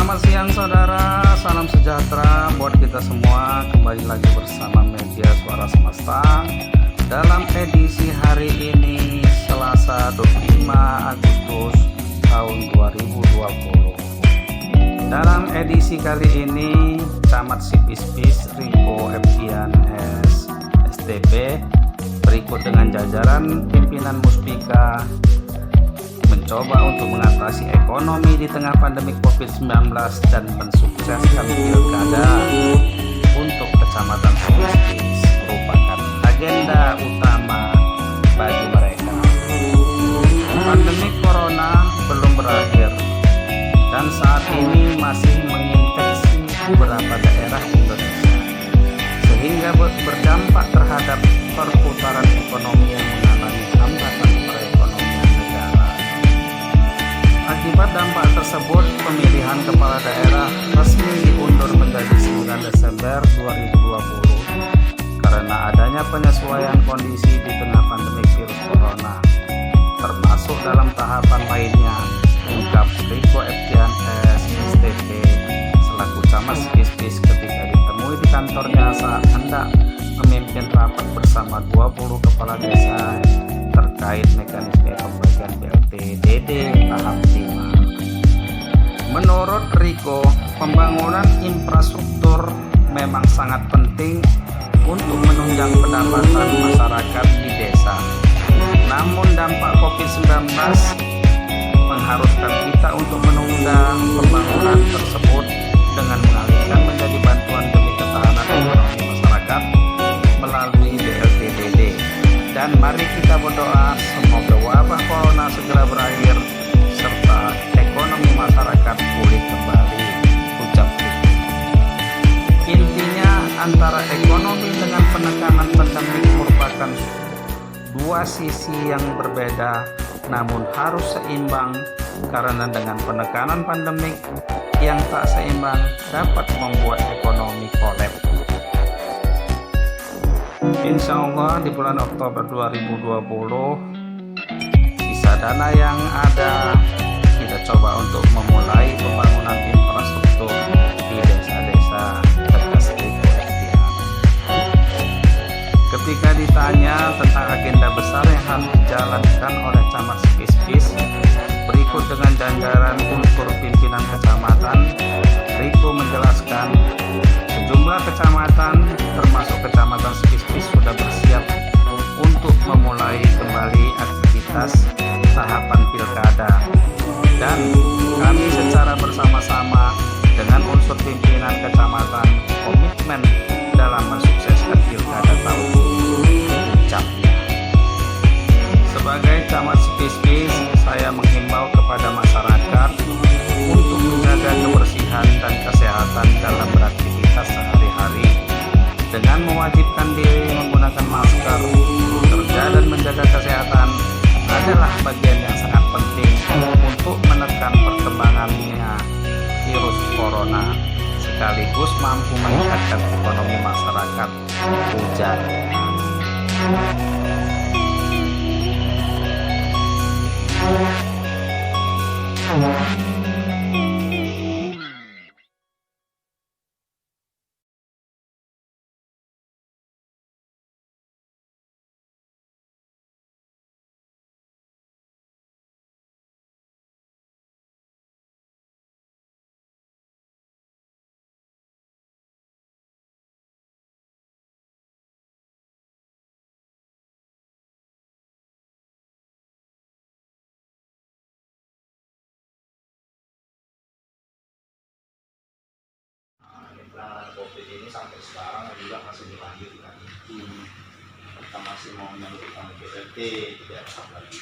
Selamat siang saudara, salam sejahtera buat kita semua. Kembali lagi bersama Media Suara Semesta dalam edisi hari ini Selasa 25 Agustus tahun 2020. Dalam edisi kali ini Camat Sipispis Riko Eptian STP berikut dengan jajaran pimpinan Muspika mencoba untuk mengatasi ekonomi di tengah pandemi COVID-19 dan mensukseskan pilkada untuk Kecamatan Sipispis merupakan agenda utama bagi mereka. Pandemi Corona belum berakhir dan saat ini masih menginfeksi beberapa daerah Indonesia, sehingga berdampak terhadap perputaran ekonomi yang mengalami hambatan perekonomian negara. Akibat dampak tersebut, pemilihan kepala daerah resmi diundur menjadi 9 Desember 2020 karena adanya penyesuaian kondisi di tengah pandemi virus corona, termasuk dalam tahapan lainnya, ungkap Riko Eptian STP selaku Camat Sipispis ketika ditemui di kantornya saat hendak memimpin rapat bersama 20 kepala desa terkait mekanisme pembagian BLT DD tahap 5. Menurut Riko, pembangunan infrastruktur memang sangat penting untuk menunjang pendapatan masyarakat di desa. Namun dampak COVID-19 mengharuskan kita untuk menunda pembangunan tersebut dengan mengalihkan menjadi bantuan demi ketahanan ekonomi masyarakat melalui BLT DD. Dan mari kita berdoa semoga wabah corona segera berakhir serta ekonomi masyarakat pulih kembali, ucap Riko. Intinya, antara ekonomi dengan penekanan pandemi merupakan dua sisi yang berbeda namun harus seimbang, karena dengan penekanan pandemik yang tak seimbang dapat membuat ekonomi kolaps. Insya Allah di bulan Oktober 2020 sisa dana yang ada kita coba untuk memulai pembangunan infrastruktur di desa-desa tegas Riko Eptian. Ketika ditanya tentang agenda besar yang harus dijalankan oleh Camat Sipispis berikut dengan jajaran unsur pimpinan kecamatan, Riko menjelaskan sejumlah kecamatan termasuk Kecamatan Sipispis sudah bersiap untuk memulai kembali aktivitas tahapan pilkada, dan kami secara bersama-sama dengan unsur pimpinan kecamatan komitmen dalam mensukseskan pilkada tahun ini, ucapnya. Sebagai Camat Sipispis, saya menghimbau kepada masyarakat untuk menjaga kebersihan dan kesehatan dalam beraktivitas sehari-hari dengan mewajibkan diri menggunakan masker. Kerja dan menjaga kesehatan adalah bagian yang sangat penting untuk menekan perkembangannya virus corona sekaligus mampu meningkatkan ekonomi masyarakat, ujarnya. Penanganan COVID ini sampai sekarang juga masih dilanjutkan. Kita masih mau menyalurkan BLT, tidak sabar lagi.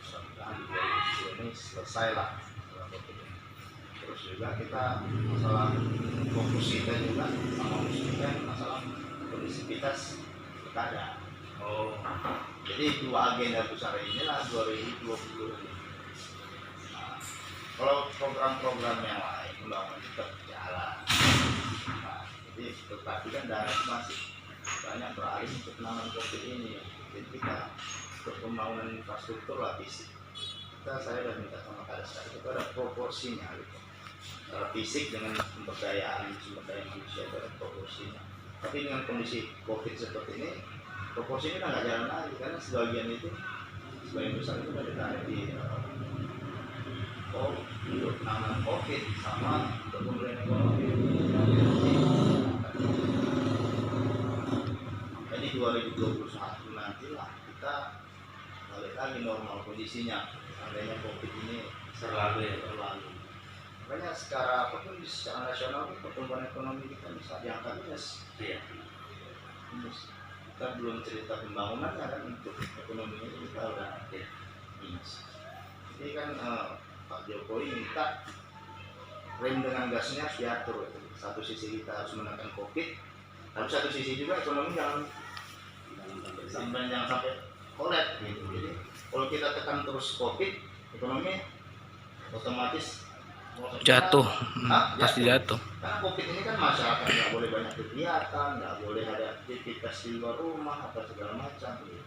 Mudah-mudahan di 2020 ini selesai lah. Terus juga kita masalah fokus kita juga sama musiknya masalah kondisivitas pilkada. Jadi dua agenda besar inilah 2020 ini. Nah, kalau program-program yang lain mudah-mudahan tetap jalan. Jadi tetapi kan dana masih banyak beralih untuk penanganan COVID ini. Jadi kita untuk pembangunan infrastruktur lah fisik. Saya udah minta sama Kades itu ada proporsinya gitu. secara fisik dengan sumber daya manusia dan proporsinya. Tapi dengan kondisi COVID seperti ini, proporsinya kan nggak jalan lagi karena sebagian besar itu sudah ditarik di untuk penanganan COVID sama untuk pemulihan ekonomi. Jadi 2021 nanti lah kita balik lagi normal kondisinya. Seandainya COVID ini terlalu. Makanya secara apapun secara nasional pertumbuhan ekonomi kita bisa diangkat minus. Iya. Kita belum cerita pembangunannya kan untuk ekonomi ini kita udah minus. Jadi kan Pak Jokowi minta rem dengan gasnya harus diatur. Satu sisi kita harus menekan COVID, tapi satu sisi juga ekonomi jangan sampai kolap gitu. Jadi kalau kita tekan terus COVID, ekonomi otomatis Jatuh. Pasti jatuh. Karena COVID ini kan masyarakat nggak boleh banyak kegiatan, nggak boleh ada aktivitas di luar rumah atau segala macam. Gitu.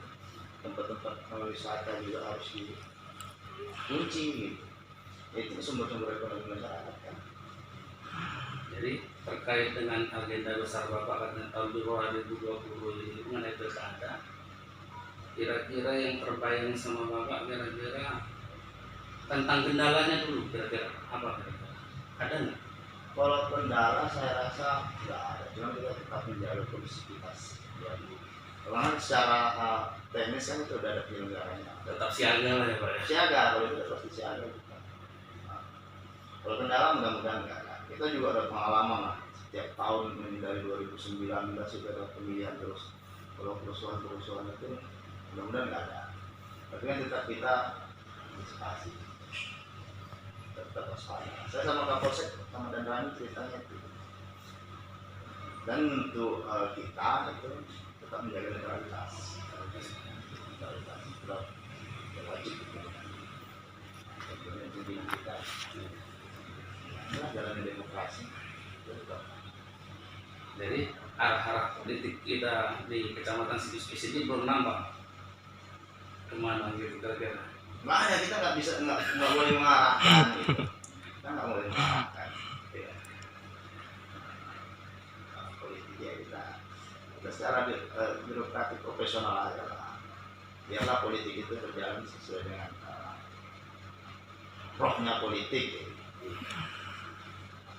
Tempat-tempat wisata juga harus dikunci. Gitu. Itu sumber-sumber ekonomi masyarakat kan. Jadi terkait dengan agenda besar Bapak pada tahun 2020 ini mengenai pilkada, kira-kira yang terbayang sama Bapak kira-kira tentang kendalanya dulu kira-kira apa kira-kira? Ada nggak? Kalau kendala saya rasa nggak ada, cuma kita tetap menjaga konsistensi. Karena secara teknis kan itu udah ada penyelenggaranya. Tetap siaga lah ya Pak ya? Siaga, kalau itu pasti siaga. Kalau kendala mudah-mudahan nggak ada. Kita juga ada pengalaman lah. Setiap tahun dari 2019 sudah ada pemilihan terus. Kalau kerusuhan itu mudah-mudahan nggak ada. Tapi kan tetap kita antisipasi. Tetap waspada. Saya sama Kapolsek sama Danrani ceritanya itu. Dan untuk kita itu tetap menjaga netralitas. Netralitas itu wajib. Jadi kita inilah jalan demokrasi. Jadi arah-arah politik kita di Kecamatan Situs ini belum nampak kemana gitu kira-kira. Makanya kita nggak boleh mengarahkan gitu. Kita nggak boleh mengarahkan ya. Politik ya kita secara birokratik profesional aja lah. Biarlah politik itu berjalan sesuai dengan rohnya politik gitu.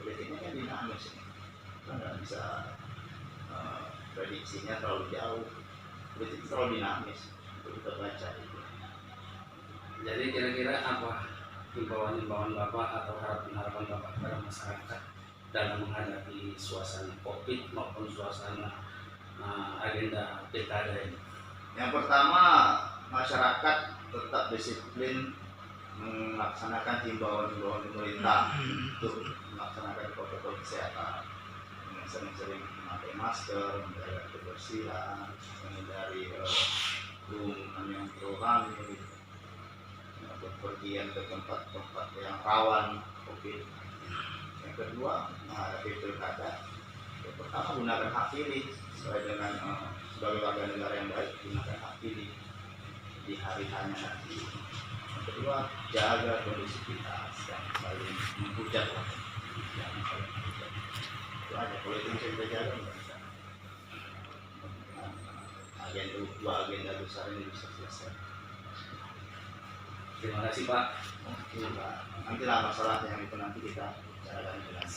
Politiknya kan dinamis, kita nggak bisa prediksinya terlalu jauh. Politik terlalu dinamis untuk kita baca itu. Jadi kira-kira apa himbauan Bapak atau harapan Bapak kepada masyarakat dalam menghadapi suasana COVID maupun suasana agenda pilkada ini? Yang pertama, masyarakat tetap disiplin melaksanakan himbauan pemerintah untuk melaksanakan protokol kesehatan, sering-sering memakai masker, menjaga kebersihan, menghindari kerumunan yang terlalu ramai, berpergian ke tempat-tempat yang rawan COVID. Yang kedua, menghadapi pilkada, yang pertama gunakan hak pilih sesuai dengan sebagai warga negara yang baik, gunakan hak pilih di hari-harinya nanti. Yang kedua, jaga kondisivitas yang paling menghujat lah. Jangan paling menghujat. Itu aja, kalau itu bisa kita jaga, nggak bisa. Dua agenda besar ini bisa selesai. Terima kasih Pak. Nanti lah masalah yang itu nanti kita bicarakan jelas.